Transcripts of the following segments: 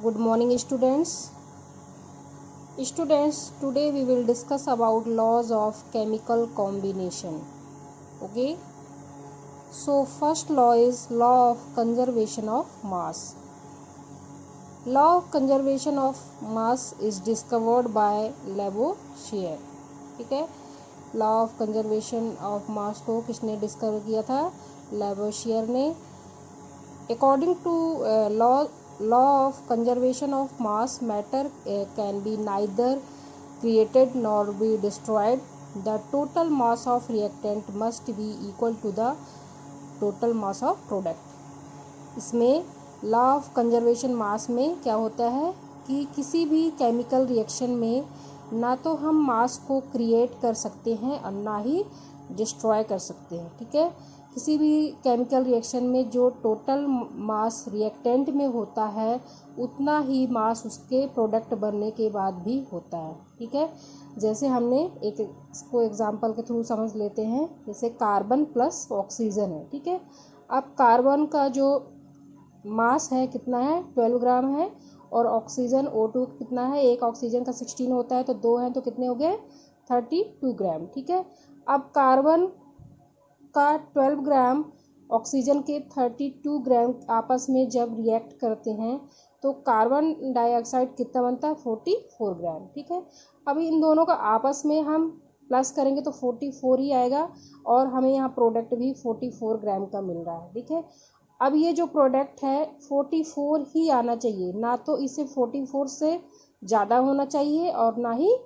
Good morning, students. Today we will discuss about laws of chemical combination. Okay. So first law is law of conservation of mass. Law of conservation of mass is discovered by Lavoisier. ठीक है. Law of conservation of mass को किसने discover किया था? Lavoisier ने. According to law of conservation of mass, matter can be neither created nor be destroyed. The total mass of reactant must be equal to the total mass of product. इसमें law of conservation मास में क्या होता है कि किसी भी chemical reaction में ना तो हम मास को क्रिएट कर सकते हैं और ना ही डिस्ट्रॉय कर सकते हैं. ठीक है. किसी भी केमिकल रिएक्शन में जो टोटल मास रिएक्टेंट में होता है उतना ही मास उसके प्रोडक्ट बनने के बाद भी होता है. ठीक है. जैसे हमने इसको एग्जांपल के थ्रू समझ लेते हैं. जैसे कार्बन प्लस ऑक्सीजन है. ठीक है. अब कार्बन का जो मास है कितना है? 12 ग्राम है. और ऑक्सीजन O2 कितना है? एक ऑक्सीजन का 16 होता है तो 2 हैं तो कितने हो गए? 32 ग्राम. ठीक है. अब कार्बन का 12 ग्राम ऑक्सीजन के 32 ग्राम आपस में जब रिएक्ट करते हैं तो कार्बन डाइऑक्साइड कितना बनता है? 44 ग्राम. ठीक है. अभी इन दोनों का आपस में हम प्लस करेंगे तो 44 ही आएगा और हमें यहाँ प्रोडक्ट भी 44 ग्राम का मिल रहा है. ठीक है. अब ये जो प्रोडक्ट है 44 ही आना चाहिए, ना तो इसे 44 से ज़्यादा होना चाहिए और ना ही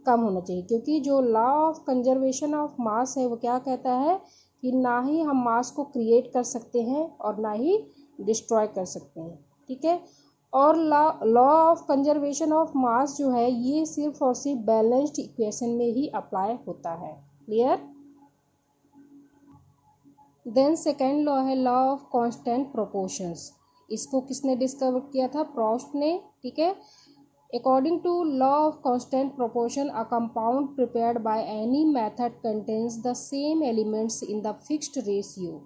कम होना चाहिए, क्योंकि जो लॉ ऑफ कंजर्वेशन ऑफ मास है वो क्या कहता है कि ना ही हम मास को क्रिएट कर सकते हैं और ना ही डिस्ट्रॉय कर सकते हैं. ठीक है. और लॉ ऑफ कंजर्वेशन ऑफ मास जो है ये सिर्फ और सिर्फ बैलेंस्ड इक्वेशन में ही अप्लाई होता है. क्लियर. देन सेकेंड लॉ है लॉ ऑफ कांस्टेंट प्रोपोर्शंस. इसको किसने डिस्कवर किया था? प्रोस्ट ने. ठीक है. According to law of constant proportion a compound prepared by any method contains the same elements in the fixed ratio.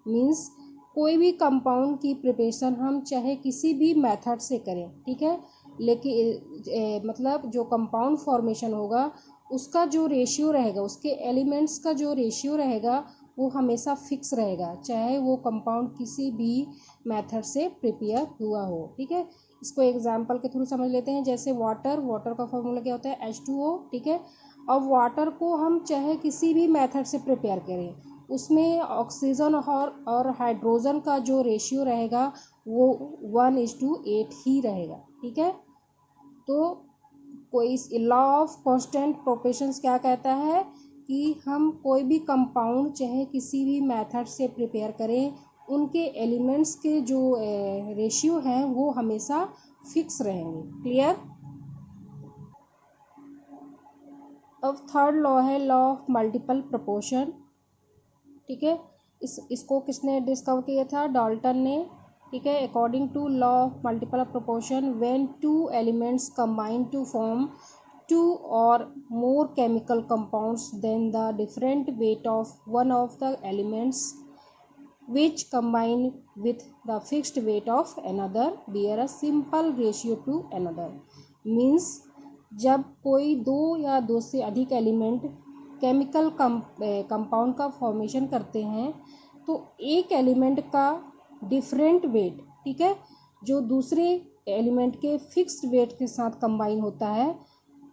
Means कोई भी कंपाउंड की प्रिपरेशन हम चाहे किसी भी मेथड से करें. ठीक है. लेकिन मतलब जो कंपाउंड फॉर्मेशन होगा उसका जो रेशियो रहेगा, उसके एलिमेंट्स का जो रेशियो रहेगा वो हमेशा फिक्स रहेगा, चाहे वो कंपाउंड किसी भी मेथड से प्रिपेयर हुआ हो. ठीक है. इसको एग्जांपल के थ्रू समझ लेते हैं. जैसे वाटर का फॉर्मूला क्या होता है? H2O. ठीक है. अब वाटर को हम चाहे किसी भी मेथड से प्रिपेयर करें, उसमें ऑक्सीजन और हाइड्रोजन का जो रेशियो रहेगा वो 1:8 ही रहेगा. ठीक है. तो कोई लॉ ऑफ कांस्टेंट प्रोपोर्शंस क्या कहता है कि हम कोई भी कंपाउंड चाहे किसी भी मेथड से प्रिपेयर करें, उनके एलिमेंट्स के जो रेशियो हैं वो हमेशा फिक्स रहेंगे. क्लियर. अब थर्ड लॉ है लॉ ऑफ मल्टीपल प्रोपोर्शन. ठीक है. इसको किसने डिस्कवर किया था? डाल्टन ने. ठीक है. According to law of multiple proportion when two elements combine to form two or more chemical compounds, then the different weight of one of the elements which combine with the fixed weight of another bear a simple ratio to another. Means जब कोई दो या दो से अधिक element chemical compound का formation करते हैं तो एक एलिमेंट का डिफरेंट वेट, ठीक है, जो दूसरे एलिमेंट के फिक्स्ड वेट के साथ कंबाइन होता है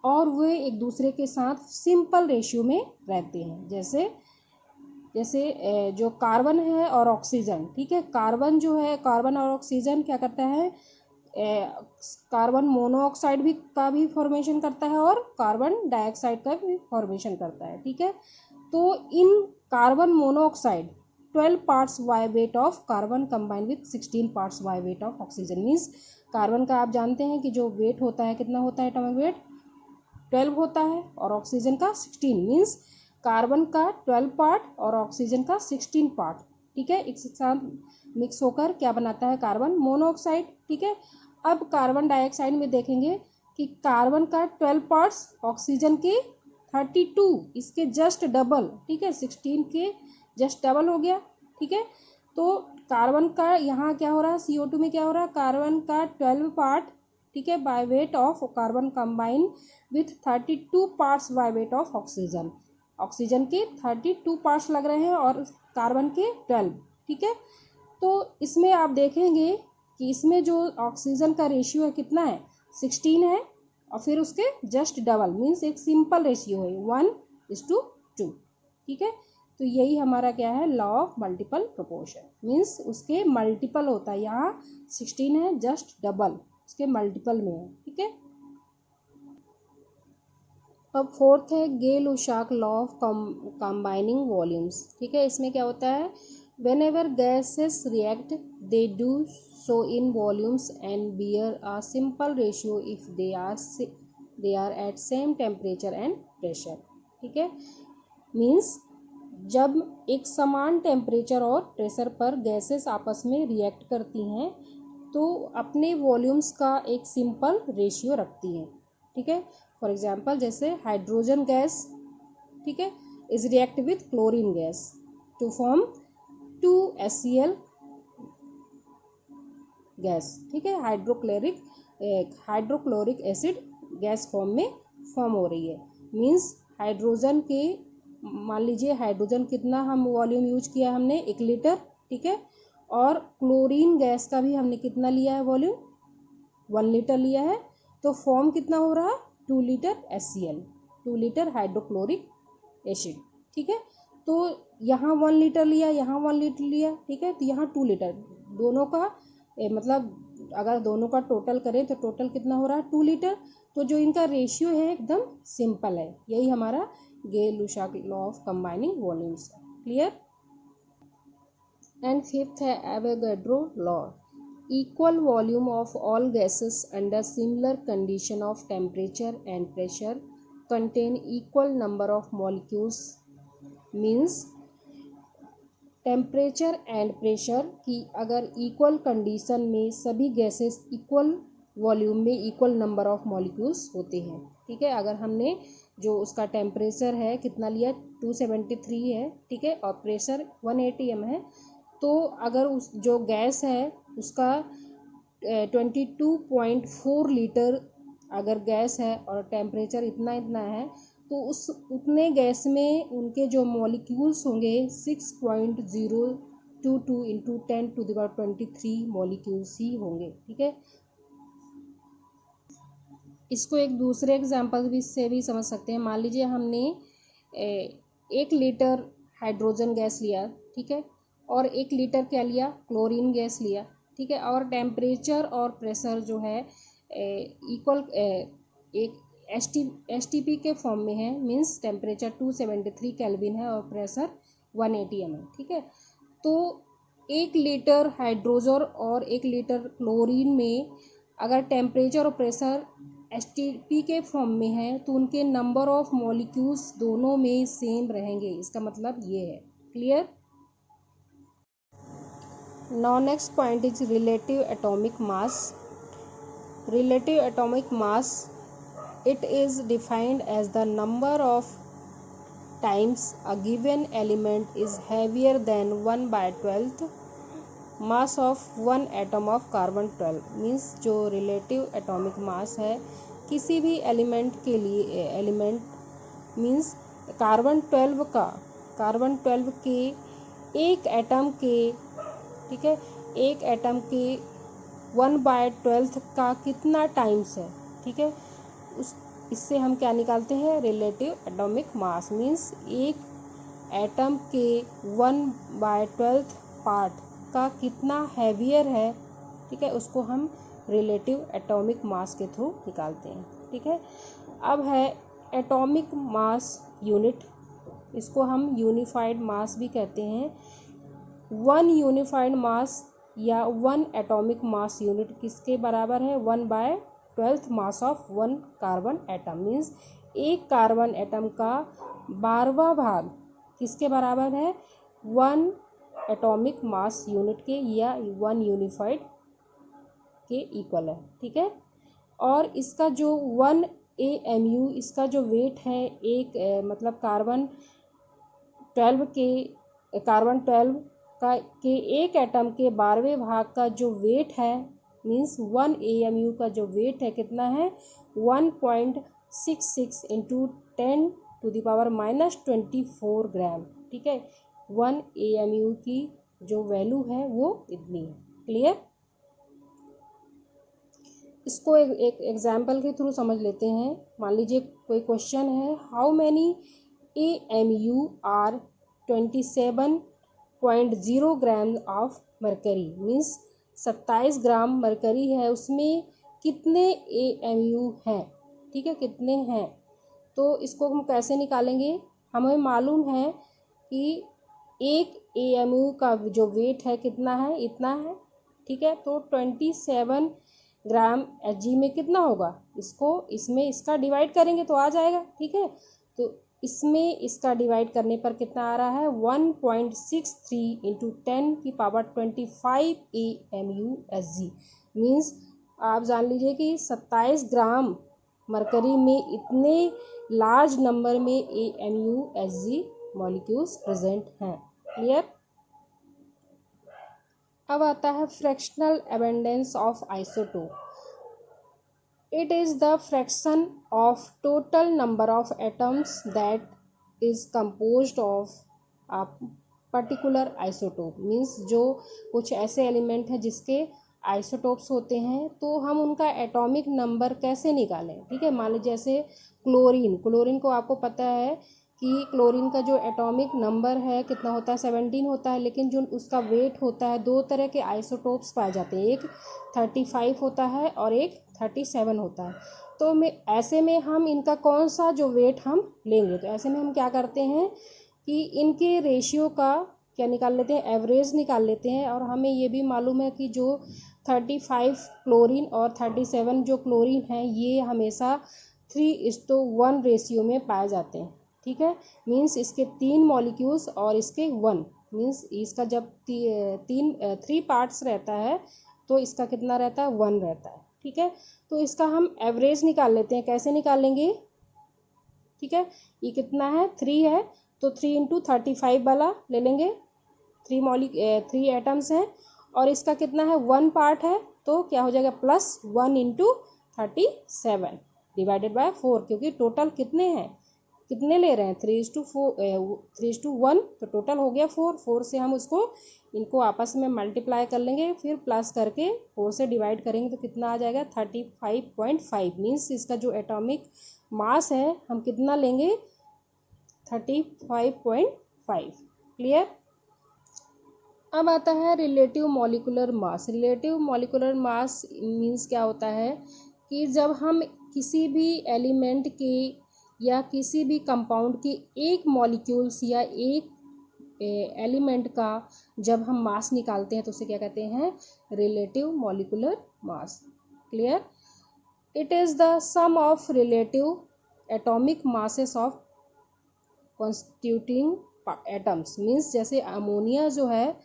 और वे एक दूसरे के साथ सिंपल रेशियो में रहते हैं. जैसे जो कार्बन है और ऑक्सीजन. ठीक है. कार्बन जो है, कार्बन और ऑक्सीजन क्या करता है? कार्बन मोनोऑक्साइड का भी फॉर्मेशन करता है और कार्बन डाइऑक्साइड का भी फॉर्मेशन करता है. ठीक है. तो इन carbon monoxide 12 parts by weight of carbon combine with 16 parts by weight of oxygen. Means carbon का आप जानते हैं कि जो वेट होता है कितना होता है? एटॉमिक वेट 12 होता है और ऑक्सीजन का 16. मीन्स कार्बन का 12 पार्ट और ऑक्सीजन का 16 पार्ट. ठीक है. एक साथ मिक्स होकर क्या बनाता है? Carbon monoxide. ठीक है. अब कार्बन डाइऑक्साइड में देखेंगे कि कार्बन का 12 पार्ट्स, ऑक्सीजन के 32, इसके जस्ट डबल. ठीक है. 16 के जस्ट डबल हो गया. ठीक है. तो कार्बन का यहाँ क्या हो रहा है? CO2 में क्या हो रहा है? कार्बन का 12 पार्ट ठीक है, by weight of carbon combine with 32 parts by weight of oxygen. Oxygen के 32 पार्ट्स लग रहे हैं और कार्बन के 12। ठीक है, तो इसमें आप देखेंगे कि इसमें जो ऑक्सीजन का रेशियो है कितना है, 16 है, और फिर उसके जस्ट डबल मीन्स एक सिंपल रेशियो है 1:2। ठीक है, तो यही हमारा क्या है, law of multiple proportion, means उसके मल्टीपल होता है। यहाँ 16 है, जस्ट डबल उसके मल्टीपल में है। ठीक है, अब फोर्थ है गे-लुसाक लॉ ऑफ कंबाइनिंग वॉल्यूम्स। ठीक है, इसमें क्या होता है, whenever gases react they do so in volumes and bear a simple ratio if they are at same temperature and pressure। ठीक है, मीन्स जब एक समान टेम्परेचर और प्रेशर पर गैसेस आपस में रिएक्ट करती हैं तो अपने वॉल्यूम्स का एक सिंपल रेशियो रखती हैं। ठीक है, फॉर एग्जांपल जैसे हाइड्रोजन गैस, ठीक है, is react with chlorine gas to form 2HCl gas. ठीक है, हाइड्रोक्लोरिक एसिड गैस फॉर्म में फॉर्म हो रही है। मीन्स हाइड्रोजन के, मान लीजिए हाइड्रोजन कितना हम वॉल्यूम यूज किया हमने, 1 लीटर। ठीक है, और क्लोरीन गैस का भी हमने कितना लिया है वॉल्यूम, 1 लीटर लिया है, तो फॉर्म कितना हो रहा है, 2 litre HCl, 2 litre hydrochloric acid. ठीक है, तो यहाँ 1 लीटर लिया, यहाँ 1 लीटर लिया। ठीक है, तो यहाँ 2 लीटर, दोनों का मतलब अगर दोनों का टोटल करें तो टोटल कितना हो रहा है, 2 लीटर। तो जो इनका रेशियो है एकदम सिंपल है। यही हमारा Gay Lussac law of combining volumes. Clear. And fifth है Avogadro law, equal volume of all gases under similar condition of temperature and pressure contain equal number of molecules. Means temperature and pressure की अगर equal condition में सभी gases equal volume में equal number of molecules होते हैं। ठीक है, अगर हमने जो उसका टेम्परेचर है कितना लिया, 273 है। ठीक है, और प्रेशर 180 m है, तो अगर उस जो गैस है उसका 22.4 लीटर अगर गैस है और टेम्परेचर इतना इतना है, तो उस उतने गैस में उनके जो मॉलिक्यूल्स होंगे 6.022 इंटू 10⁻23 मॉलिक्यूल्स ही होंगे। ठीक है, इसको एक दूसरे एग्जांपल से भी समझ सकते हैं। मान लीजिए हमने 1 लीटर हाइड्रोजन गैस लिया। ठीक है, और 1 लीटर क्या लिया, क्लोरीन गैस लिया। ठीक है, और टेम्परेचर और प्रेशर जो है इक्वल एक एसटीपी के फॉर्म में है। मीन्स टेम्परेचर 273 केल्विन है और प्रेशर 180 m है। ठीक है, तो 1 लीटर हाइड्रोजन और 1 लीटर क्लोरीन में अगर टेम्परेचर और प्रेशर एसटीपी के फॉर्म में है तो उनके नंबर ऑफ मॉलिक्यूल्स दोनों में सेम रहेंगे। इसका मतलब ये है। Clear. Now next point is relative atomic mass. Relative atomic mass, it is defined as the number of times a given element is heavier than 1/12th mass of one atom of carbon 12। Means जो relative atomic mass है किसी भी element के लिए, element means carbon 12 के एक atom के, ठीक है, एक एटम के 1/12th का कितना टाइम्स है। ठीक है, इससे हम क्या निकालते हैं, रिलेटिव एटॉमिक मास। मीन्स एक एटम के 1/12th पार्ट का कितना हैवियर है। ठीक है, उसको हम रिलेटिव एटॉमिक मास के थ्रू निकालते हैं। ठीक है, अब है एटॉमिक मास यूनिट, इसको हम यूनिफाइड मास भी कहते हैं। 1 यूनिफाइड मास या 1 एटॉमिक मास यूनिट किसके बराबर है, 1/12th mass of 1 carbon atom. Means एक कार्बन एटम का 12वां भाग किसके बराबर है, 1 एटॉमिक मास यूनिट के या 1 यूनिफाइड के इक्वल है। ठीक है, और इसका जो 1 AMU इसका जो वेट है, एक मतलब कार्बन 12 का के एक एटम के 12वें भाग का जो वेट है, मीन्स 1 AMU का जो वेट है कितना है 1.66 इंटू 10⁻⁻24 ग्राम। ठीक है, 1 AMU की जो वैल्यू है वो इतनी है। क्लियर? इसको एक एग्जाम्पल के थ्रू समझ लेते हैं। मान लीजिए कोई क्वेश्चन है, how many AMU are 27.0 gram of mercury, means 27 gram mercury है, उसमें कितने AMU हैं। ठीक है, कितने हैं, तो इसको हम कैसे निकालेंगे। हमें मालूम है कि एक AMU का जो वेट है कितना है, इतना है। ठीक है, तो 27 ग्राम Hg में कितना होगा, इसको इसमें इसका डिवाइड करेंगे तो आ जाएगा। ठीक है, तो इसमें इसका डिवाइड करने पर कितना आ रहा है 1.63 इंटू 10⁻25 AMU Hg, मीन्स आप जान लीजिए कि 27 ग्राम मरकरी में इतने लार्ज नंबर में AMU Hg मॉलिक्यूल्स प्रेजेंट हैं। क्लियर? अब आता है fractional abundance of isotope. It is the fraction of total number of atoms that is composed of a particular isotope, means जो कुछ ऐसे एलिमेंट हैं जिसके आइसोटोप्स होते हैं, तो हम उनका एटॉमिक नंबर कैसे निकालें। ठीक है, मान लीजिए जैसे क्लोरीन को आपको पता है कि क्लोरीन का जो एटॉमिक नंबर है कितना होता है 17 होता है, लेकिन जो उसका वेट होता है, दो तरह के आइसोटोप्स पाए जाते हैं, एक 35 होता है और एक 37 होता है। तो ऐसे में हम इनका कौन सा जो वेट हम लेंगे, तो ऐसे में हम क्या करते हैं कि इनके रेशियो का क्या निकाल लेते हैं, एवरेज निकाल लेते हैं। और हमें ये भी मालूम है कि जो 35 क्लोरीन और 37 जो क्लोरीन है, ये हमेशा 3:1 रेशियो में पाए जाते हैं। ठीक है, मीन्स इसके 3 मॉलिक्यूल्स और इसके 1, मीन्स इसका जब 3 पार्ट्स रहता है तो इसका कितना रहता है 1 रहता है। ठीक है, तो इसका हम एवरेज निकाल लेते हैं। कैसे निकालेंगे? ठीक है, ये कितना है 3 है, तो 3 इंटू 35 वाला ले लेंगे। 3 एटम्स हैं और इसका कितना है 1 पार्ट है, तो क्या हो जाएगा +1 इंटू 37 डिवाइडेड बाय 4, क्योंकि टोटल कितने ले रहे हैं 3:1, तो टोटल हो गया 4 से हम इनको आपस में मल्टीप्लाई कर लेंगे, फिर प्लस करके 4 से डिवाइड करेंगे तो कितना आ जाएगा 35.5, मीन्स इसका जो एटॉमिक मास है हम कितना लेंगे 35.5। क्लियर? अब आता है रिलेटिव मॉलिक्यूलर मास। रिलेटिव मॉलिक्यूलर मास मीन्स क्या होता है कि जब हम किसी भी एलिमेंट के या किसी भी कंपाउंड के एक मॉलिक्यूल्स या एक एलिमेंट का जब हम मास निकालते हैं तो उसे क्या कहते हैं, relative molecular mass. Clear? It is the sum of relative atomic masses of constituting atoms, means जैसे अमोनिया जो है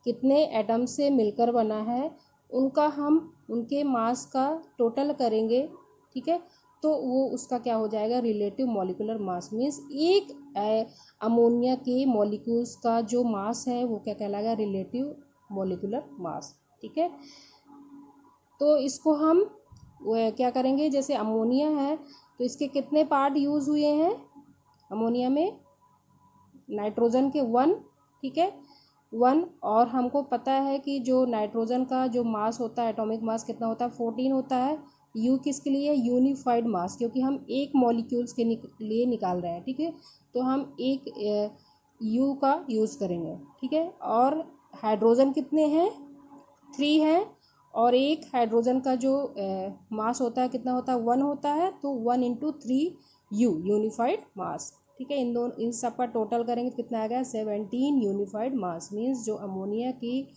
कितने एटम से मिलकर बना है, उनके मास का टोटल करेंगे। ठीक है, तो वो उसका क्या हो जाएगा रिलेटिव मॉलिक्यूलर मास, मीन्स एक अमोनिया के मॉलिक्यूल्स का जो मास है वो क्या कहलाएगा, रिलेटिव मॉलिक्यूलर मास। ठीक है, तो इसको हम क्या करेंगे, जैसे अमोनिया है तो इसके कितने पार्ट यूज़ हुए हैं, अमोनिया में नाइट्रोजन के 1, ठीक है 1, और हमको पता है कि जो नाइट्रोजन का जो मास होता है एटॉमिक मास कितना होता है 14 होता है। यू किसके लिए, यूनिफाइड मास, क्योंकि हम एक मॉलिक्यूल्स के लिए निकाल रहे हैं। ठीक है, तो हम एक यू का यूज़ करेंगे। ठीक है, और हाइड्रोजन कितने हैं 3 हैं, और एक हाइड्रोजन का जो मास होता है कितना होता है 1 होता है, तो 1 इंटू 3 यूनिफाइड मास। ठीक है, इन सब का टोटल करेंगे तो कितना आ गया 17 यूनिफाइड मास, मीन्स जो अमोनिया की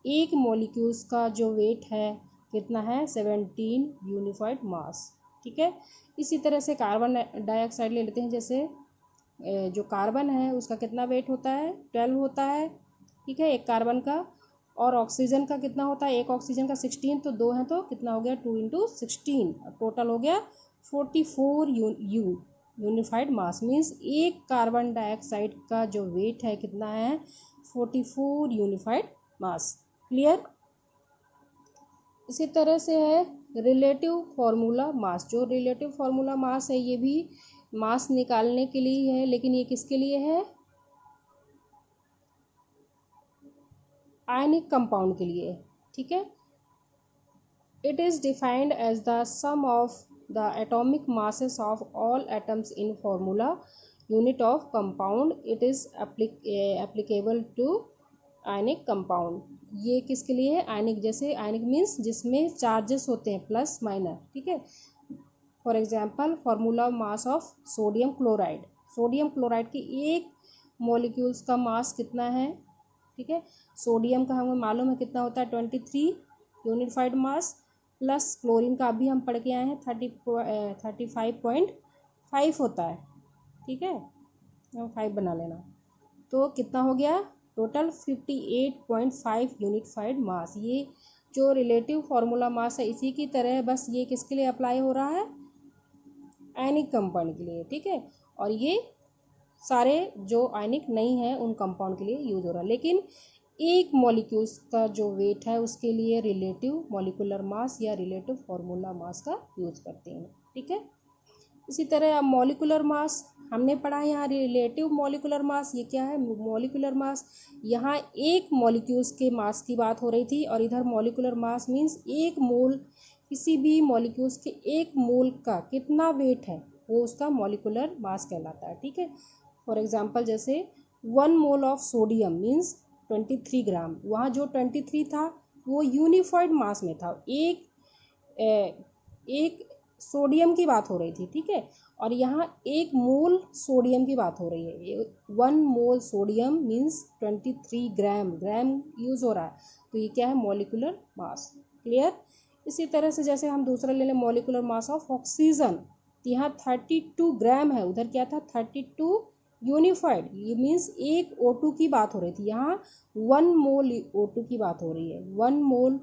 एक मॉलिक्यूल्स का जो वेट है कितना है 17 यूनिफाइड मास। ठीक है, इसी तरह से कार्बन डाइऑक्साइड ले लेते हैं। जैसे जो कार्बन है उसका कितना वेट होता है 12 होता है। ठीक है, एक कार्बन का, और ऑक्सीजन का कितना होता है, एक ऑक्सीजन का 16, तो 2 हैं तो कितना हो गया 2 इंटू 16, टोटल हो गया 44 यूनिफाइड मास, मीन्स एक कार्बन डाइऑक्साइड का जो वेट है कितना है 44 यूनिफाइड मास। क्लियर? इसी तरह से है रिलेटिव फार्मूला मास। जो रिलेटिव फार्मूला मास है ये भी मास निकालने के लिए है, लेकिन ये किसके लिए है? आयनिक कंपाउंड के लिए, ठीक है। It is defined as the sum of the atomic masses of all atoms in formula unit of compound. It is applicable to ionic compound. ये किसके लिए है? आयनिक। जैसे आयनिक मीन्स जिसमें चार्जेस होते हैं प्लस माइनस, ठीक है। For example formula mass of sodium chloride. Sodium chloride की एक मॉलिक्यूल्स का मास कितना है? ठीक है, सोडियम का हमें मालूम है कितना होता है, 23 यूनिफाइड मास, प्लस क्लोरीन का अभी हम पढ़ के आए हैं 35.5 होता है, ठीक है, 5 बना लेना। तो कितना हो गया टोटल? 58.5 यूनिफाइड मास। ये जो रिलेटिव फार्मूला मास है इसी की तरह, बस ये किसके लिए अप्लाई हो रहा है? आयनिक कंपाउंड के लिए, ठीक है। और ये सारे जो आयनिक नहीं है उन कंपाउंड के लिए यूज हो रहा है, लेकिन एक मॉलिक्यूल्स का जो वेट है उसके लिए रिलेटिव मॉलिकुलर मास या रिलेटिव फार्मूला मास का यूज करते हैं, ठीक है। इसी तरह अब मॉलिकुलर मास हमने पढ़ा है। यहाँ रिलेटिव मॉलिकुलर मास ये क्या है? मॉलिकुलर मास, यहाँ एक मॉलिक्यूल्स के मास की बात हो रही थी, और इधर मॉलिकुलर मास मीन्स एक मोल, किसी भी मॉलिक्यूल्स के एक मोल का कितना वेट है वो उसका मॉलिकुलर मास कहलाता है, ठीक है। फॉर एग्जाम्पल जैसे 1 मोल ऑफ सोडियम मीन्स 23 ग्राम। वहाँ जो 23 था वो यूनिफाइड मास में था, एक सोडियम की बात हो रही थी, ठीक है। और यहाँ एक मोल सोडियम की बात हो रही है। 1 मोल सोडियम मीन्स 23 ग्राम, ग्राम यूज हो रहा है, तो ये क्या है? Molecular mass. क्लियर? इसी तरह से जैसे हम दूसरा ले लें मॉलिकुलर मास ऑफ ऑक्सीजन, तो यहाँ 32 ग्राम है, उधर क्या था? 32 यूनिफाइड, ये मीन्स एक O2 की बात हो रही थी, यहाँ 1 मोल O2 की बात हो रही है। 1 मोल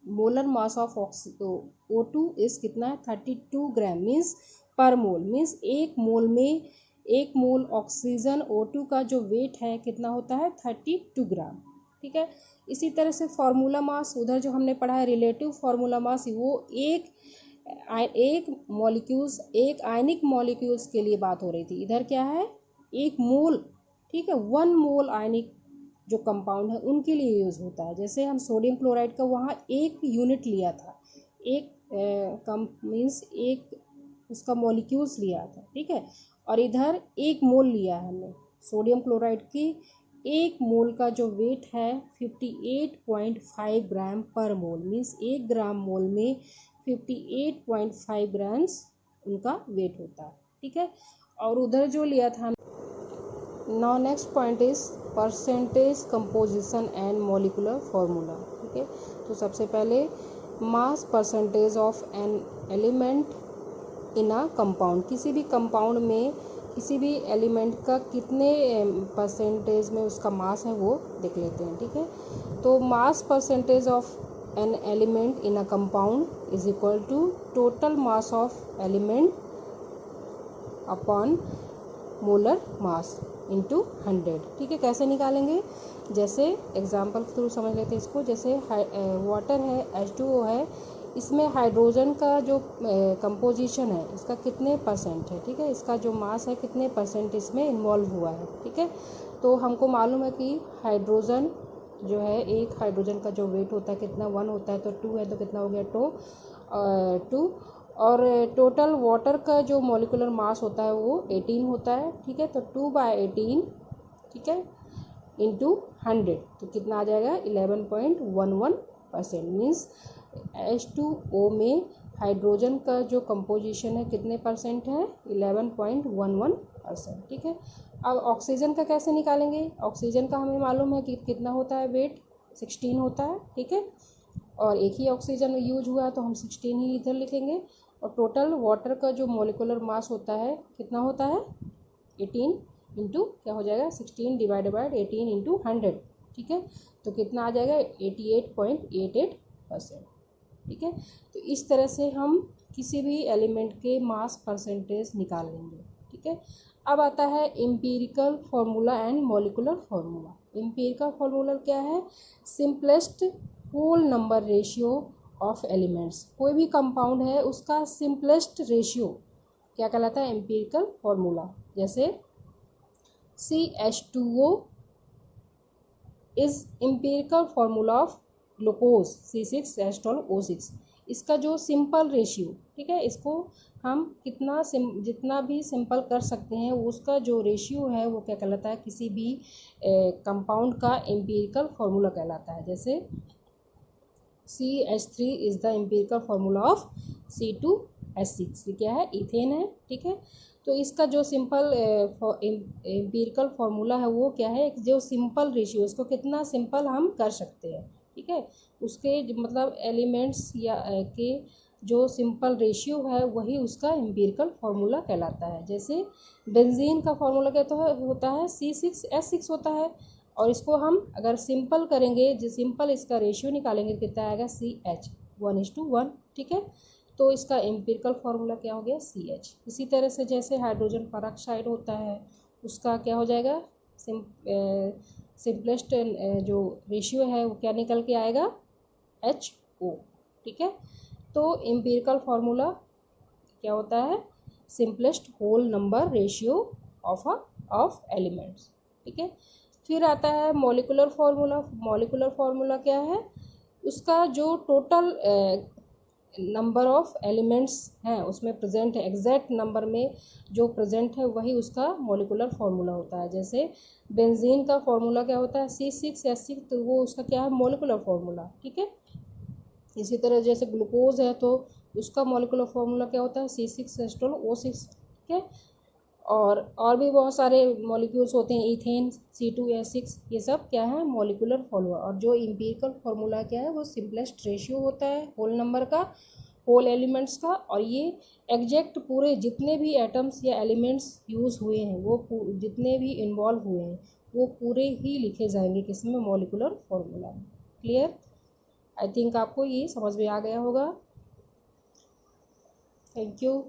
मोलर मास ऑफ O2 इस कितना है? 32 ग्राम मीन्स पर मोल, मीन्स एक मोल में एक मोल ऑक्सीजन O2 का जो वेट है कितना होता है? 32 ग्राम, ठीक है। इसी तरह से फार्मूला मास, उधर जो हमने पढ़ा है रिलेटिव फार्मूला मास, वो एक मॉलिक्यूल्स, एक आयनिक मॉलिक्यूल्स के लिए बात हो रही थी। इधर क्या है? एक मोल, ठीक है, 1 मोल आयनिक जो कंपाउंड है उनके लिए यूज होता है। जैसे हम सोडियम क्लोराइड का वहाँ एक यूनिट लिया था, एक मीन्स एक उसका मॉलिक्यूल्स लिया था, ठीक है। और इधर एक मोल लिया है हमने सोडियम क्लोराइड की, एक मोल का जो वेट है 58.5 ग्राम पर मोल, मीन्स 1 ग्राम मोल में 58.5 ग्राम्स उनका वेट होता है, ठीक है। और उधर जो लिया था। Now next point is percentage composition and molecular formula, ठीक है। तो सबसे पहले मास percentage of an element in a compound, किसी भी कंपाउंड में किसी भी एलिमेंट का कितने परसेंटेज में उसका मास है वो देख लेते हैं, ठीक है। तो mass percentage of an element in a compound is equal to total mass of element upon molar mass into 100, ठीक है। कैसे निकालेंगे? जैसे एग्जाम्पल थ्रू समझ लेते हैं इसको। जैसे वाटर है, H2O है, इसमें हाइड्रोजन का जो कंपोजिशन है इसका कितने परसेंट है, ठीक है, इसका जो मास है कितने परसेंट इसमें इन्वॉल्व हुआ है, ठीक है। तो हमको मालूम है कि हाइड्रोजन जो है, एक हाइड्रोजन का जो वेट होता है कितना? 1 होता है, तो 2 है तो कितना हो गया? 2। और टोटल वाटर का जो मॉलिकुलर मास होता है वो 18 होता है, ठीक है। तो 2/18, ठीक है, इंटू 100, तो कितना आ जाएगा? 11.11%। मीन्स H2O में हाइड्रोजन का जो कंपोजिशन है कितने परसेंट है? 11.11%, ठीक है। अब ऑक्सीजन का कैसे निकालेंगे? ऑक्सीजन का हमें मालूम है कि कितना होता है वेट? 16 होता है, ठीक है। और एक ही ऑक्सीजन यूज हुआ है तो हम 16 ही इधर लिखेंगे। और टोटल वाटर का जो मॉलिकुलर मास होता है कितना होता है? 18 इंटू क्या हो जाएगा? 16 डिवाइडेड बाय 18 इंटू 100, ठीक है। तो कितना आ जाएगा? 88.88%, ठीक है। तो इस तरह से हम किसी भी एलिमेंट के मास परसेंटेज निकाल लेंगे, ठीक है। अब आता है empirical formula and molecular formula. Empirical formula क्या है? Simplest whole number ratio of elements. कोई भी कंपाउंड है उसका सिंपलेस्ट रेशियो क्या कहलाता है, एम्पिरिकल फॉर्मूला। जैसे CH2O is empirical formula of glucose C6H12O6। इसका जो सिंपल रेशियो, ठीक है, इसको हम जितना भी सिंपल कर सकते हैं, उसका जो रेशियो है वो क्या कहलाता है, किसी भी कंपाउंड का एम्पिरिकल फॉर्मूला कहलाता है। जैसे CH3 is the empirical formula of C2H6। ये क्या है, इथेन है, ठीक है। तो इसका जो सिंपल एम्पिरिकल फॉर्मूला है वो क्या है, जो सिंपल रेशियो, इसको कितना सिंपल हम कर सकते हैं, ठीक है, उसके मतलब एलिमेंट्स या के जो सिंपल रेशियो है वही उसका एम्पिरिकल फार्मूला कहलाता है। जैसे बेंजीन का फार्मूला क्या होता है C6H6 होता है, और इसको हम अगर सिंपल करेंगे, जो सिंपल इसका रेशियो निकालेंगे कितना आएगा CH 1:1, ठीक है। तो इसका एम्पिरिकल फार्मूला क्या हो गया CH। इसी तरह से जैसे हाइड्रोजन पेरोक्साइड होता है उसका क्या हो जाएगा, सिंपलेस्ट जो रेशियो है वो क्या निकल के आएगा HO, ठीक है। तो एम्पिरिकल फार्मूला क्या होता है, simplest whole number ratio of elements, ठीक है। फिर आता है मॉलिक्यूलर फार्मूला। मॉलिक्यूलर फार्मूला क्या है, उसका जो टोटल नंबर ऑफ एलिमेंट्स हैं उसमें प्रेजेंट है, एग्जैक्ट नंबर में जो प्रेजेंट है वही उसका मॉलिक्यूलर फार्मूला होता है। जैसे बेंजीन का फार्मूला क्या होता है C6H6, तो वो उसका क्या है, मॉलिक्यूलर फार्मूला, ठीक है। इसी तरह जैसे ग्लूकोज है तो उसका मॉलिक्यूलर फार्मूला क्या होता है C6H12O6, ठीक है। और भी बहुत सारे मॉलिक्यूल्स होते हैं, इथेन C2H6, ये सब क्या है, मॉलिक्यूलर फार्मूला। और जो एम्पिरिकल फार्मूला क्या है वो सिंपलेस्ट रेशियो होता है होल नंबर का, होल एलिमेंट्स का। और ये एग्जैक्ट पूरे जितने भी एटम्स या एलिमेंट्स यूज़ हुए हैं, वो जितने भी इन्वॉल्व हुए हैं वो पूरे ही लिखे जाएंगे किसमें, मॉलिक्यूलर फार्मूला में। क्लियर? आई थिंक आपको ये समझ में आ गया होगा। Thank you.